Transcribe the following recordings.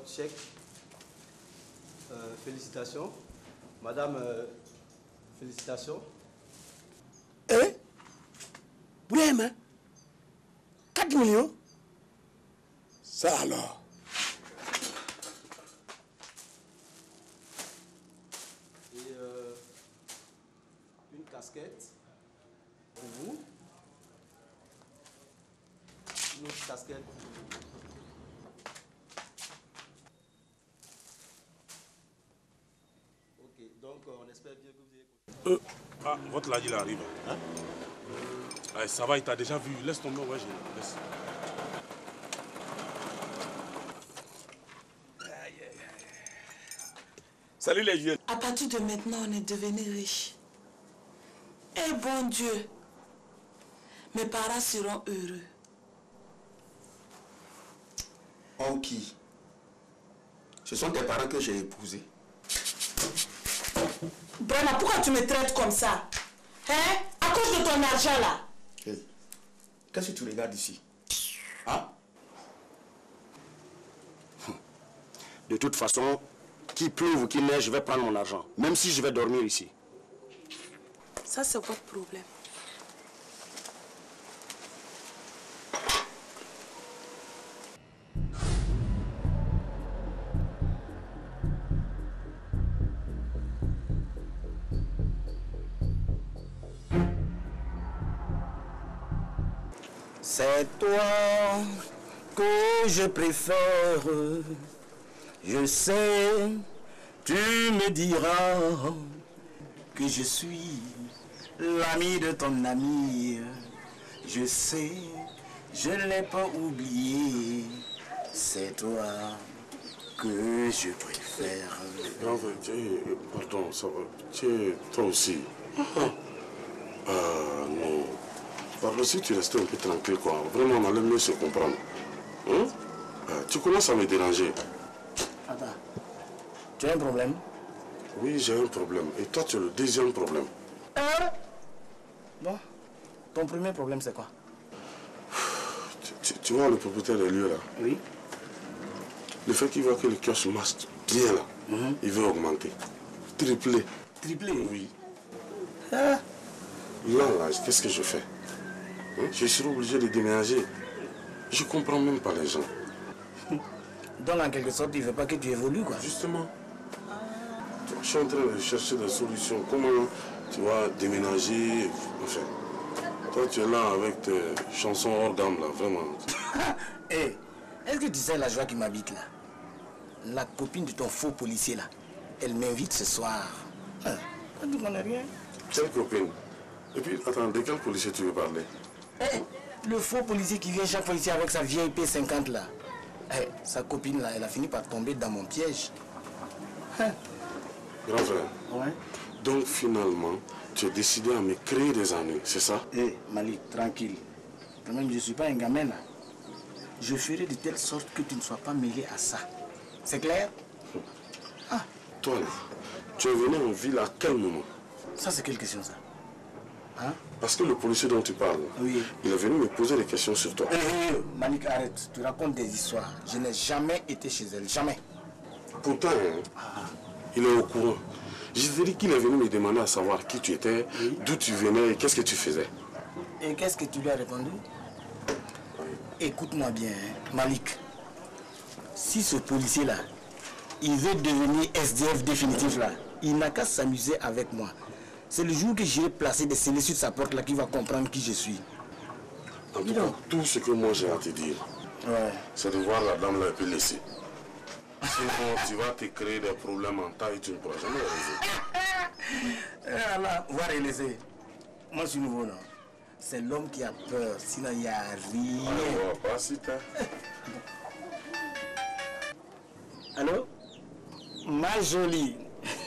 votre chèque. Félicitations. Madame, félicitations. Eh? Vous l'aimez, hein? 4 millions? Ça alors? Et une casquette pour vous. Une autre casquette. Ok, donc on espère bien que vous avez... Ah, votre là, il arrive. Hein? Allez, ça va, il t'a déjà vu. Laisse tomber, ouais, laisse. Salut les jeunes. À partir de maintenant, on est devenus riches. Eh bon Dieu, mes parents seront heureux. Oh qui? Ce sont tes parents que j'ai épousés. Brana, pourquoi tu me traites comme ça? Hein? À cause de ton argent là. Hey, qu'est-ce que tu regardes ici? Hein? De toute façon, qu'il pleuve ou qu'il neige, je vais prendre mon argent. Même si je vais dormir ici. Ça, c'est votre problème. C'est toi que je préfère. Je sais, tu me diras que je suis l'ami de ton ami. Je sais, je ne l'ai pas oublié. C'est toi que je préfère. Non, pardon, ça va. Toi aussi. Non. Pardon, si tu restais un peu tranquille, quoi. Vraiment, on allait mieux se comprendre. Hein? Tu commences à me déranger. Attends, tu as un problème? Oui, j'ai un problème. Et toi, tu as le deuxième problème. Hein? Bon, ton premier problème, c'est quoi? Tu vois le propriétaire des lieux, là? Oui. Le fait qu'il voit que le kiosque marche bien, là, il veut augmenter. Tripler. Triplé? Oui. Ah. Là, qu'est-ce que je fais? Hein? Je serai obligé de déménager. Je comprends même pas les gens. Donc, en quelque sorte, il ne veut pas que tu évolues, quoi. Justement. Je suis en train de chercher des solutions. Comment, tu vas déménager, enfin. Toi, tu es là avec tes chansons hors gamme, là, vraiment. Hé, est-ce que tu sais la joie qui m'habite, là? La copine de ton faux policier, là, elle m'invite ce soir. Hein? Tu connais rien? Quelle copine? Et puis, attends, de quel policier tu veux parler? Le faux policier qui vient chaque fois ici avec sa vieille P50, là. Sa copine, là, elle a fini par tomber dans mon piège. Hein? Grand frère. Ouais. Donc, finalement, tu as décidé à me créer des ennuis, c'est ça? Malik, tranquille. Quand même, je ne suis pas un gamin, là. Je ferai de telle sorte que tu ne sois pas mêlé à ça. C'est clair? Toi, là, tu es venu en ville à quel moment? Ça, c'est quelle question, ça? Hein? Parce que le policier dont tu parles, Oui. il est venu me poser des questions sur toi. Malik, arrête. Tu racontes des histoires. Je n'ai jamais été chez elle. Jamais. Pourtant, il est au courant. Je te dis qu'il est venu me demander à savoir qui tu étais, d'où tu venais et qu'est-ce que tu faisais. Et qu'est-ce que tu lui as répondu? Écoute-moi bien, Malik. Si ce policier-là, il veut devenir SDF définitif, là, il n'a qu'à s'amuser avec moi. C'est le jour que j'irai placer des scellés sur sa porte là qu'il va comprendre qui je suis. En tout cas, tout ce que moi j'ai à te dire, c'est de voir la dame là et puis laisser. Sinon, tu vas te créer des problèmes en taille et tu ne pourras jamais les résoudre. Voilà, voir et laisser. Moi, je suis nouveau, non? C'est l'homme qui a peur, sinon il n'y a rien. Alors, pas si t'es. Allô? Ma jolie.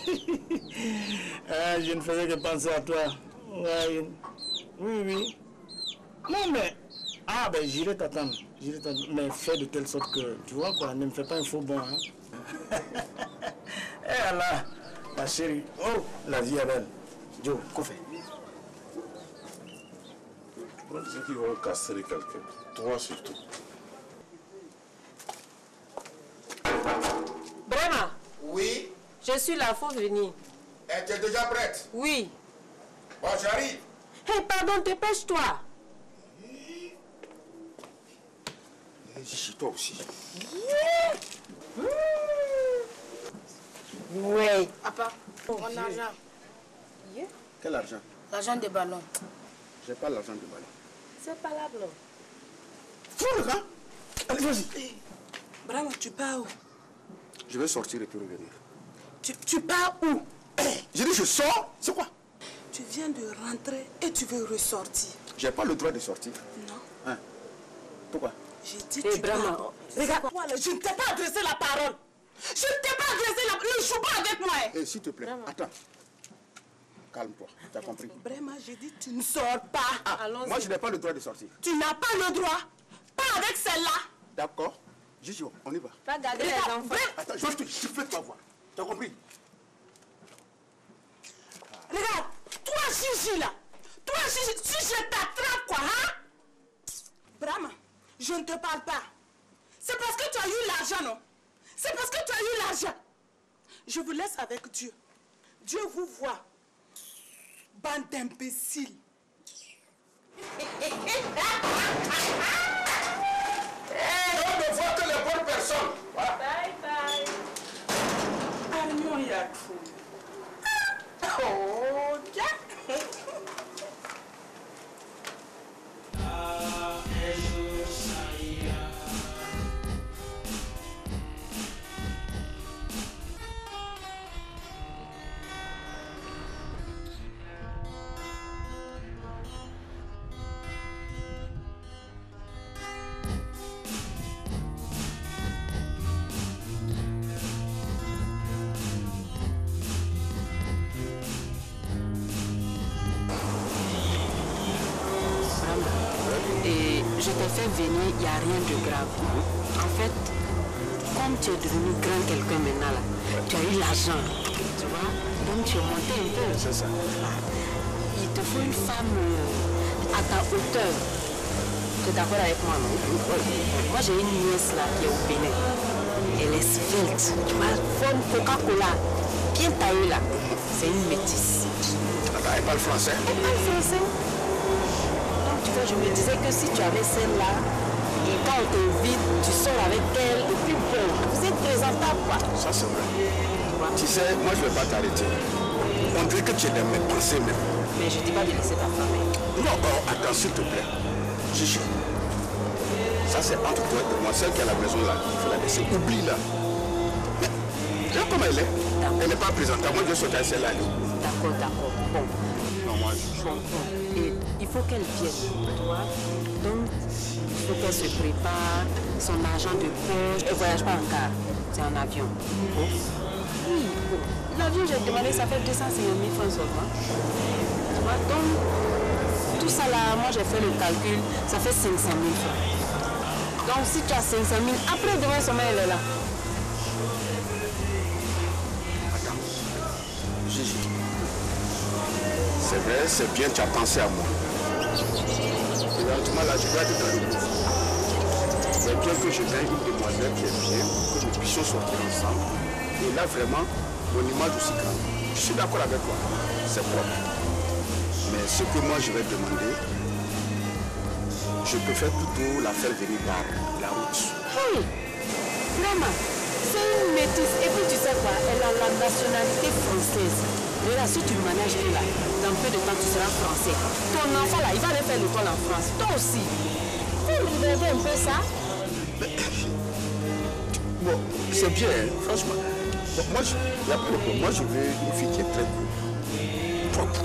Je ne faisais que penser à toi. Ouais, oui. Non, mais... Ah, ben, j'irai t'attendre. Mais fais de telle sorte que... Tu vois, quoi, ne me fais pas un faux bon, hein. Eh là, ma chérie. Oh, la vie est belle. Joe, qu'est-ce que tu fais? Moi, je sais qu'ils vont casser quelqu'un. Toi surtout. Je suis là, faut venir. Eh, tu es déjà prête? Oui. Bon, j'arrive. Hé, pardon, dépêche-toi. Chichi, toi aussi. Oui. Papa, mon argent. Quel argent? L'argent des ballons. J'ai pas l'argent du ballon. C'est pas là, blanc. Fous le gars. Allez, vas-y. Bravo, tu pars où? Je vais sortir et puis revenir. Tu pars où? J'ai dit je sors, c'est quoi? Tu viens de rentrer et tu veux ressortir. J'ai pas le droit de sortir. Non. Hein? Pourquoi? J'ai dit Eh, tu Brahma, pars. Regarde, je ne t'ai pas adressé la parole. Je ne t'ai pas adressé la parole. Ne joue pas avec moi. Eh, s'il te plaît, attends. Calme-toi, tu as compris? Vraiment, j'ai dit tu ne sors pas. Ah, moi, je n'ai pas le droit de sortir. Tu n'as pas le droit. Pas avec celle-là. D'accord. Gigi, on y va. Va garder les enfants. Attends, je vais te siffler ta voix. Tu as compris? Regarde, toi Gigi là. Toi Gigi, si je t'attrape quoi, hein? Brahma, je ne te parle pas. C'est parce que tu as eu l'argent, non? C'est parce que tu as eu l'argent. Je vous laisse avec Dieu. Dieu vous voit. Bande d'imbéciles. On ne voit que les bonnes personnes. Voilà. Bye bye. Arnon Yakou. Oh, Jack. Et je t'ai fait venir, il n'y a rien de grave. En fait, comme tu es devenu grand quelqu'un maintenant, là, tu as eu l'argent, tu vois, donc tu es monté un peu. C'est ça. Il te faut une femme à ta hauteur. Tu es d'accord avec moi, non? Moi, j'ai une nièce là qui est au Bénin. Elle est svelte, tu vois, forme Coca-Cola, bien taillée là. C'est une métisse. Attends, elle parle français? Elle parle français. Donc, tu vois, je me disais que si tu avais celle-là, et quand on t'invite, tu sors avec elle, et puis bon, vous êtes présentable, quoi. Ça, c'est vrai. Tu sais, moi, je ne vais pas t'arrêter. On dirait que tu es dans mes pensées même. Mais je ne dis pas de laisser ta femme. Non, oh, attends, s'il te plaît. Gigi, ça c'est entre toi et moi. Celle qui est à la maison là, il faut la laisser. Oublie-la. Mais, regarde comme elle est. Elle n'est pas présentable. Moi, je vais sortir à celle-là. D'accord, d'accord. Bon. Non, moi, je... Bon. Et il faut qu'elle vienne, tu vois. Donc, il faut qu'elle se prépare, son argent de poche. Elle ne voyage pas en car, c'est en avion. Oui, bon. L'avion, j'ai demandé, ça fait 250 000 francs seulement. Tu vois, donc, tout ça là, moi j'ai fait le calcul, ça fait 500 000 francs. Donc, si tu as 500 000, après demain seulement, elle est là. Attends. Gigi. C'est vrai, c'est bien, tu as pensé à moi. Éventuellement, là, je dois te calmer. C'est bien que je gagne une demoiselle qui est bien, que nous puissions sortir ensemble. Et là, vraiment, mon image aussi grande. Je suis d'accord avec toi, c'est propre. Mais ce que moi, je vais demander, je peux faire plutôt la faire venir par la route. Hey, maman, c'est une métisse. Et puis tu sais quoi, elle a la nationalité française. Et là, si tu le manages là, dans peu de temps, tu seras français. Ton enfant là, il va aller faire l'école en France. Toi aussi. Faut regarder un peu ça. Bon, c'est bien, hein, franchement. Bon, moi, moi, je veux une fille qui est très cool, propre.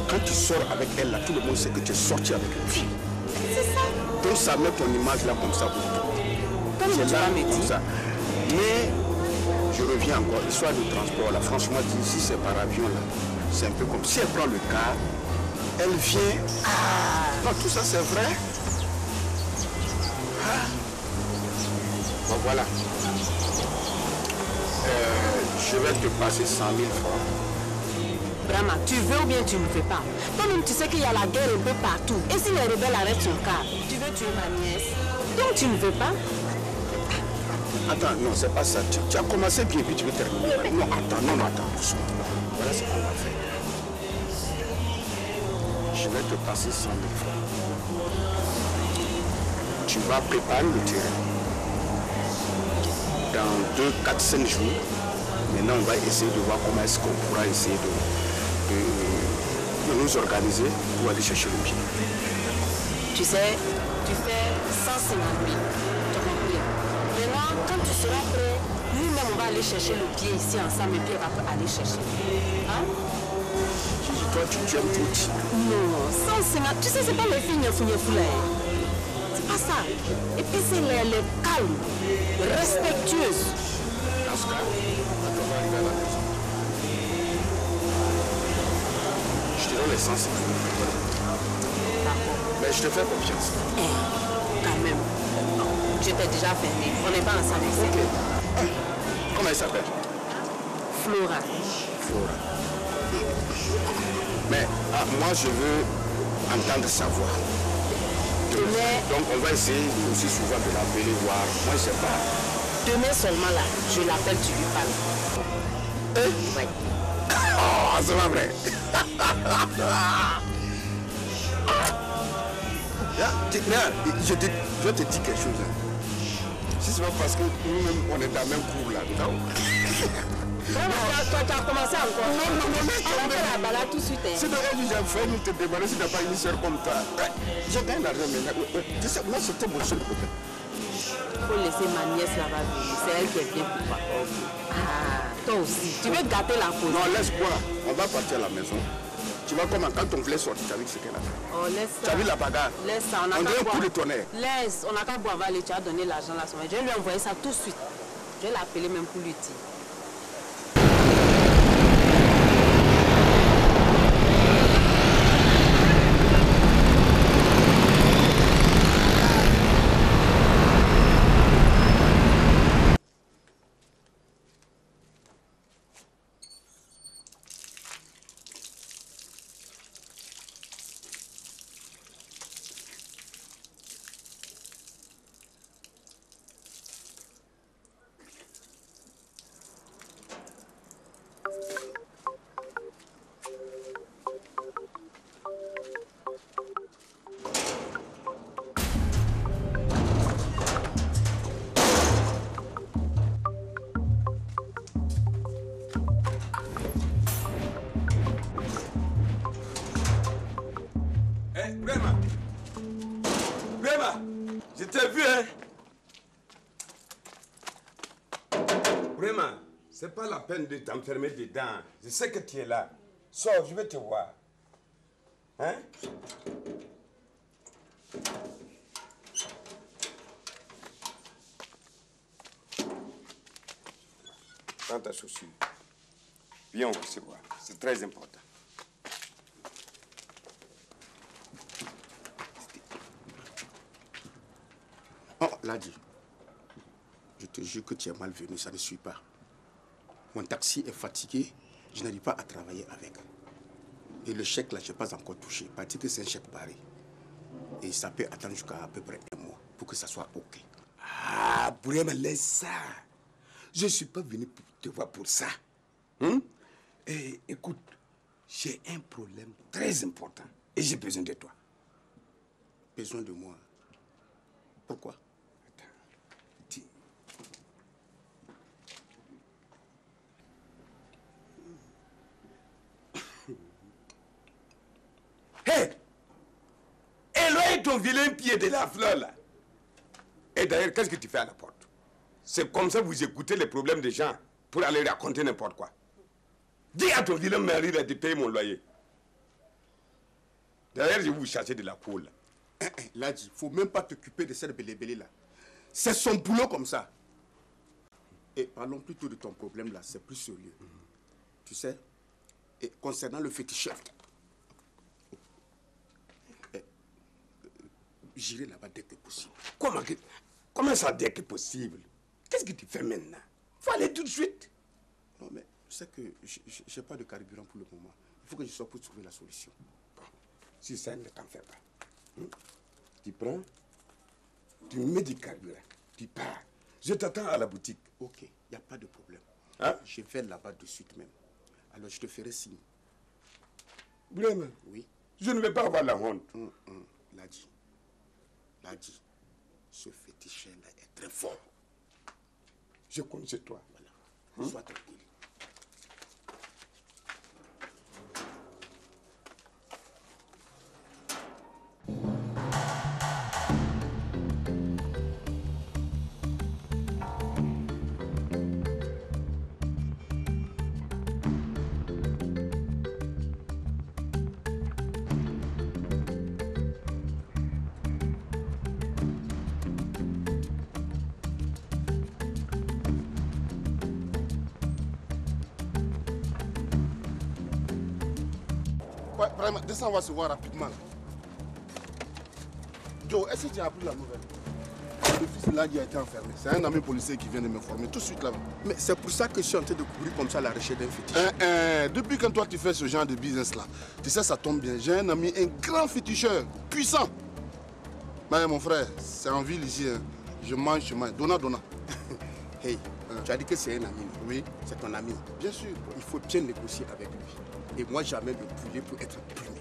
Quand tu sors avec elle, là, tout le monde sait que tu es sorti avec une fille. C'est ça. Donc ça met ton image là comme ça. Comme tu vas me dire. Mais je reviens encore, l'histoire du transport là, franchement, si c'est par avion là, c'est un peu comme si elle prend le car, elle vient. Ah, non, tout ça c'est vrai. Ah. Bon voilà. Je vais te passer 100 000 francs. Brahma, tu veux ou bien tu ne veux pas. Toi-même, tu sais qu'il y a la guerre un peu partout. Et si les rebelles arrêtent son car, tu veux tuer ma nièce. Donc tu ne veux pas. attends, non, c'est pas ça. Tu as commencé bien, puis tu veux terminer. Non, attends, doucement. Voilà ce qu'on va faire. Je vais te passer 100 000 francs. Tu vas préparer le terrain. Dans 2, 4, 5 jours, maintenant on va essayer de voir comment est-ce qu'on pourra essayer de nous organiser pour aller chercher le pied. Tu sais, tu fais 150 000. Tu as compris? Maintenant, quand tu seras prêt, nous-mêmes on va aller chercher le pied ici ensemble et puis on va aller chercher. Hein? Toi, tu aimes tout. Non, 150, tu sais, c'est pas les filles fouillées. C'est pas ça. Et puis c'est les calmes, respectueuses. Dans ce cas, on va arriver à la maison. Je te donne les 150 000. Mais je te fais confiance. Quand même. Je t'ai déjà fermé. On n'est pas ensemble ici. Ok. Comment elle s'appelle? Flora. Mais moi, je veux entendre sa voix. Donc, on va essayer aussi souvent de l'appeler, voir. Moi, je sais pas. Demain seulement là, je l'appelle, tu lui parles. Oui. Oh, c'est pas vrai. Je te dis quelque chose. Si c'est pas parce que nous-mêmes, on est dans le même cours là, non? Toi, tu as commencé encore. Non. On va faire la balade tout de suite. C'est de elle que j'ai fait, nous te demander si tu n'as pas une soeur comme toi. J'ai gagné l'argent maintenant. Tu sais, moi, c'était mon seul problème. Il faut laisser ma nièce là-bas venir. C'est elle qui est bien pour toi. Ah, toi aussi. Tu veux gâter la pause? Non, laisse-moi. On va partir à la maison. Tu vois comment, quand on voulait sortir, tu as vu ce qu'elle a fait. Oh, laisse ça. Tu as vu la bagarre? Laisse ça. On dirait un coup de tonnerre. Laisse. On n'a qu'à boire, aller. Tu as donné l'argent là. Je vais lui envoyer ça tout de suite. Je vais l'appeler même pour lui dire. Je t'ai vu, hein? Vraiment, c'est pas la peine de t'enfermer dedans. Je sais que tu es là. Sors, je vais te voir. Hein? Prends ta chaussure. Viens, on se voit. C'est très important. Oh, Ladi, je te jure que tu es malvenu, ça ne suit pas. Mon taxi est fatigué, je n'arrive pas à travailler avec. Et le chèque là, je n'ai pas encore touché, parce que c'est un chèque barré. Et ça peut attendre jusqu'à à peu près un mois pour que ça soit OK. Ah, Bourema, laisse ça. Je ne suis pas venu pour te voir pour ça. Et écoute, j'ai un problème très important et j'ai besoin de toi. Besoin de moi? Pourquoi? Hé! Éloigne ton vilain pied de la fleur là. Et d'ailleurs, qu'est-ce que tu fais à la porte? C'est comme ça que vous écoutez les problèmes des gens pour aller raconter n'importe quoi. Dis à ton vilain mari de payer mon loyer. D'ailleurs, je vais vous chercher de la poule. Là, il ne faut même pas t'occuper de cette bélé là. C'est son boulot comme ça. Et parlons plutôt de ton problème là, c'est plus sérieux. Tu sais, et concernant le féticheur, j'irai là-bas dès que possible. Comment ça dès que possible? Qu'est-ce que tu fais maintenant? Il faut aller tout de suite. Non, mais je sais que je n'ai pas de carburant pour le moment. Il faut que je sois pour trouver la solution. Bon, si ça ne t'en fait pas, tu prends, tu mets du carburant, tu pars. Je t'attends à la boutique. Ok, il n'y a pas de problème. Hein? Je vais là-bas de suite même. Alors je te ferai signe. Vraiment? Oui. Je ne vais pas avoir la honte. Ladji. Ladji. Ce féticheur-là est très fort. Je compte sur toi. Voilà. Sois tranquille. Ouais, vraiment, descends, on va se voir rapidement. Joe, est-ce que tu as appris la nouvelle? Le fils de Ladji a été enfermé. C'est un ami policier qui vient de m'informer tout de suite là-bas. Mais c'est pour ça que je suis en train de courir comme ça à la recherche d'un féticheur. Depuis quand toi tu fais ce genre de business là, tu sais, ça tombe bien. J'ai un ami, un grand féticheur, puissant. Mais mon frère, c'est en ville ici. Hein. Je mange. Donna. Hey, tu as dit que c'est un ami. Oui. C'est ton ami. Bien sûr. Il faut bien négocier avec lui. Et moi, jamais me brûler pour être primé.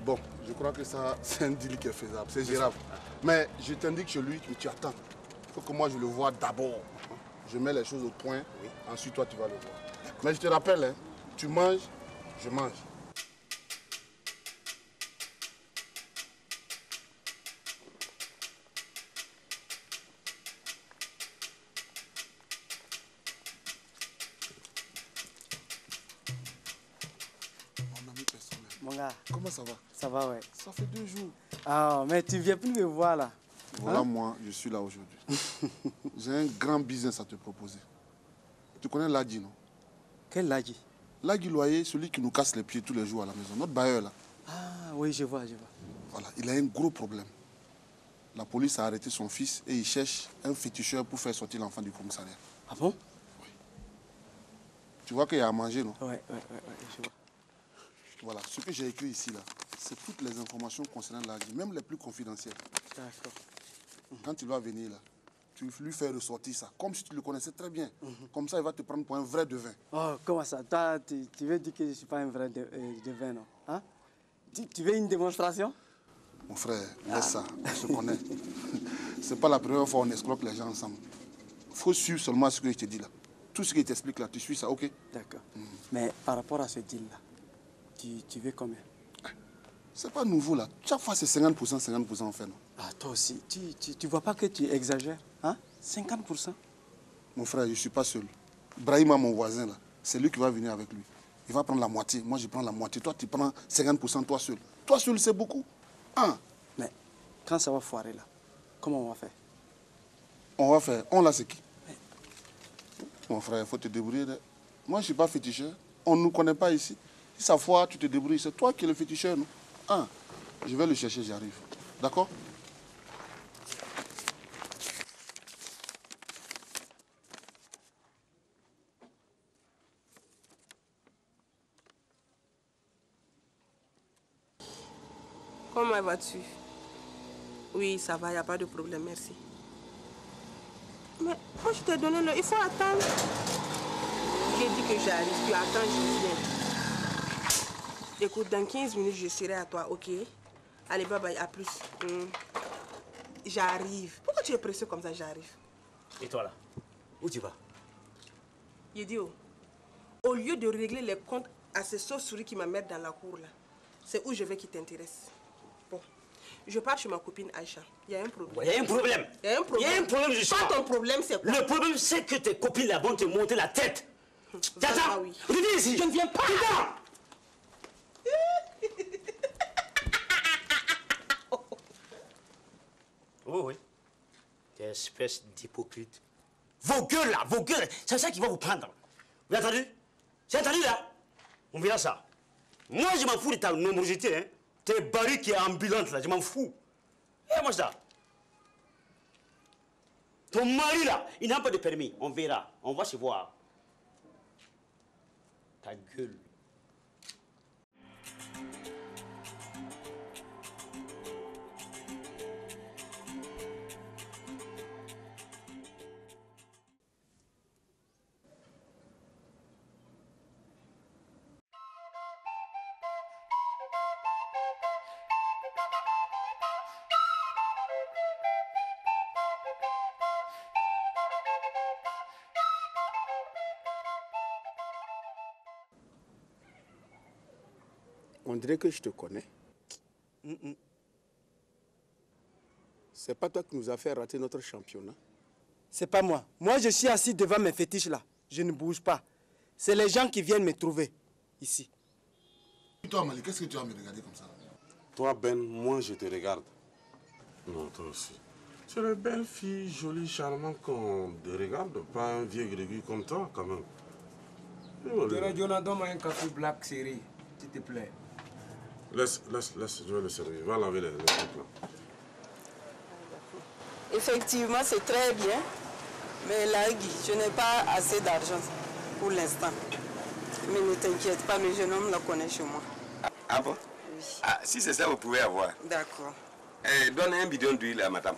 Bon, je crois que ça, c'est un deal qui est faisable, c'est gérable. Mais je t'indique chez lui que tu attends. Il faut que moi je le voie d'abord. Je mets les choses au point, ensuite toi tu vas le voir. Mais je te rappelle, hein, tu manges, je mange. Mon ami personnel. Mon gars, Comment ça va? ça va, ouais. Ça fait 2 jours. Ah, mais tu viens plus me voir là. Voilà, moi, je suis là aujourd'hui. J'ai un grand business à te proposer. Tu connais Ladji, non? Quel Ladji? Ladji Loyer, celui qui nous casse les pieds tous les jours à la maison. Notre bailleur, là. Ah, oui, je vois. Voilà, il a un gros problème. La police a arrêté son fils et il cherche un féticheur pour faire sortir l'enfant du commissariat. Ah bon? Oui. Tu vois qu'il y a à manger, non? Ouais, je vois. Voilà, ce que j'ai écrit ici, là, c'est toutes les informations concernant Ladji, même les plus confidentielles. D'accord. Quand il va venir, là, tu lui fais ressortir ça, comme si tu le connaissais très bien. Comme ça, il va te prendre pour un vrai devin. Oh, comment ça? Toi, tu veux dire que je ne suis pas un vrai devin, non? Hein? Tu veux une démonstration? Mon frère, laisse ça, on se connaît. C'est pas la première fois qu'on escroque les gens ensemble. Il faut suivre seulement ce que je te dis là. Tout ce qu'il t'explique là, tu suis ça, ok? D'accord. Mais par rapport à ce deal-là, tu veux combien? C'est pas nouveau là. Chaque fois, c'est 50% en fait, non? Ah, toi aussi, tu vois pas que tu exagères? Hein? 50%? Mon frère, je suis pas seul. Brahima, mon voisin là, c'est lui qui va venir avec lui. Il va prendre la moitié. Moi, je prends la moitié. Toi, tu prends 50% toi seul. Toi seul, c'est beaucoup. Hein? Mais quand ça va foirer là, comment on va faire? On va faire. On là, c'est qui? Mon frère, il faut te débrouiller. Moi, je ne suis pas féticheur. On ne nous connaît pas ici. Si ça foire, tu te débrouilles. C'est toi qui es le féticheur, non? Hein? Je vais le chercher, j'arrive. D'accord? Comment vas-tu? Oui, ça va, il n'y a pas de problème, merci. Mais moi, je t'ai donné le... Il faut attendre. J'ai dit que j'arrive, tu attends, je viens. Écoute, dans 15 minutes, je serai à toi, ok? Allez, bye bye, à plus. J'arrive. Pourquoi tu es pressé comme ça, j'arrive? Et toi là, où tu vas? Idiot, au lieu de régler les comptes à ces sauves-souris qui m'amènent dans la cour là, c'est où je vais qui t'intéresse. Bon, je pars chez ma copine Aïcha. Il y a un problème. Il y a un problème. Il y a un problème. Il y a un problème, justement. Pas ton problème, c'est quoi? Le problème, c'est que tes copines là vont te monter la tête. Tata, oui. reviens ici. Je ne viens pas. Oh oui. T'es espèce d'hypocrite. Vos gueules là, vos gueules, c'est ça qui va vous prendre. Vous avez entendu? C'est entendu là? On verra ça. Moi, je m'en fous de ta nombrosité, hein. Tes barils qui est ambulante là, je m'en fous. Et moi ça. Ton mari là, il n'a pas de permis. On verra. On va se voir. Ta gueule. On dirait que je te connais. C'est pas toi qui nous as fait rater notre championnat. C'est pas moi. Moi, je suis assis devant mes fétiches là. Je ne bouge pas. C'est les gens qui viennent me trouver ici. Toi, Mali, qu'est-ce que tu vas me regarder comme ça? Toi, Ben, moi, je te regarde. Non, toi aussi. C'est les belles filles, jolies, charmantes qu'on te regarde, pas un vieux grégu comme toi, quand même. Jonathan, donne-moi un café black série, s'il te plaît. Laisse, je vais le servir. Va laver les trucs là. Effectivement, c'est très bien. Mais là, Guy, je n'ai pas assez d'argent pour l'instant. Mais ne t'inquiète pas, le jeune homme le connaît chez moi. Ah bon? Oui. Ah, si c'est ça, vous pouvez avoir. D'accord. Donne un bidon d'huile à madame.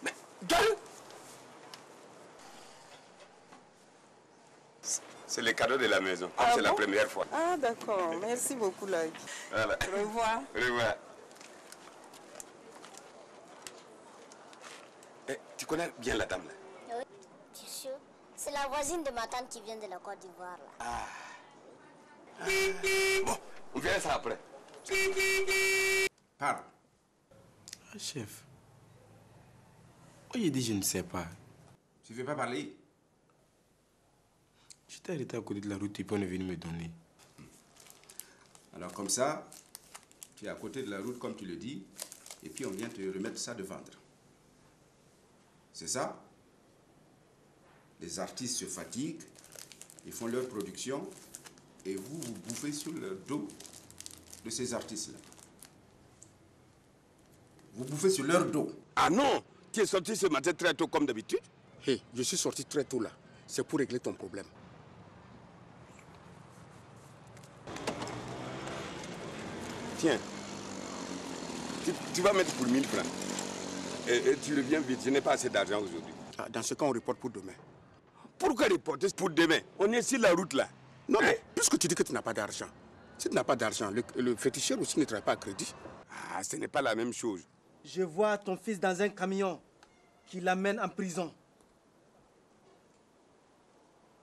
Mais donne! C'est le cadeau de la maison, comme c'est la première fois. Ah d'accord, merci beaucoup Lagui. Voilà. Au revoir. Au revoir. Tu connais bien la dame là? Oui, bien sûr. C'est la voisine de ma tante qui vient de la Côte d'Ivoire là. Bon, on verra ça après. Parle. Ah, chef. Oh, il dit je ne sais pas. Tu ne veux pas parler? J'étais arrêté à côté de la route et puis on est venu me donner. Alors comme ça, tu es à côté de la route comme tu le dis, et puis on vient te remettre ça de vendre. C'est ça? Les artistes se fatiguent, ils font leur production, et vous bouffez sur le dos de ces artistes-là. Vous bouffez sur leur dos. Ah non! Tu es sorti ce matin très tôt comme d'habitude? Hé, je suis sorti très tôt là. C'est pour régler ton problème. Tiens, tu vas mettre pour 1000 francs. Et tu reviens vite, je n'ai pas assez d'argent aujourd'hui. Ah, dans ce cas, on reporte pour demain. Pourquoi reporter pour demain? On est sur la route là. Non, mais puisque tu dis que tu n'as pas d'argent, si tu n'as pas d'argent, le féticheur aussi ne travaille pas à crédit. Ah, ce n'est pas la même chose. Je vois ton fils dans un camion qui l'amène en prison.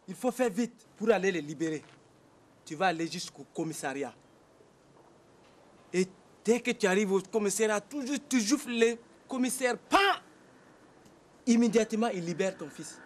Il faut faire vite pour aller les libérer. Tu vas aller jusqu'au commissariat. Et dès que tu arrives au commissariat, tu joues le commissaire. Immédiatement, il libère ton fils.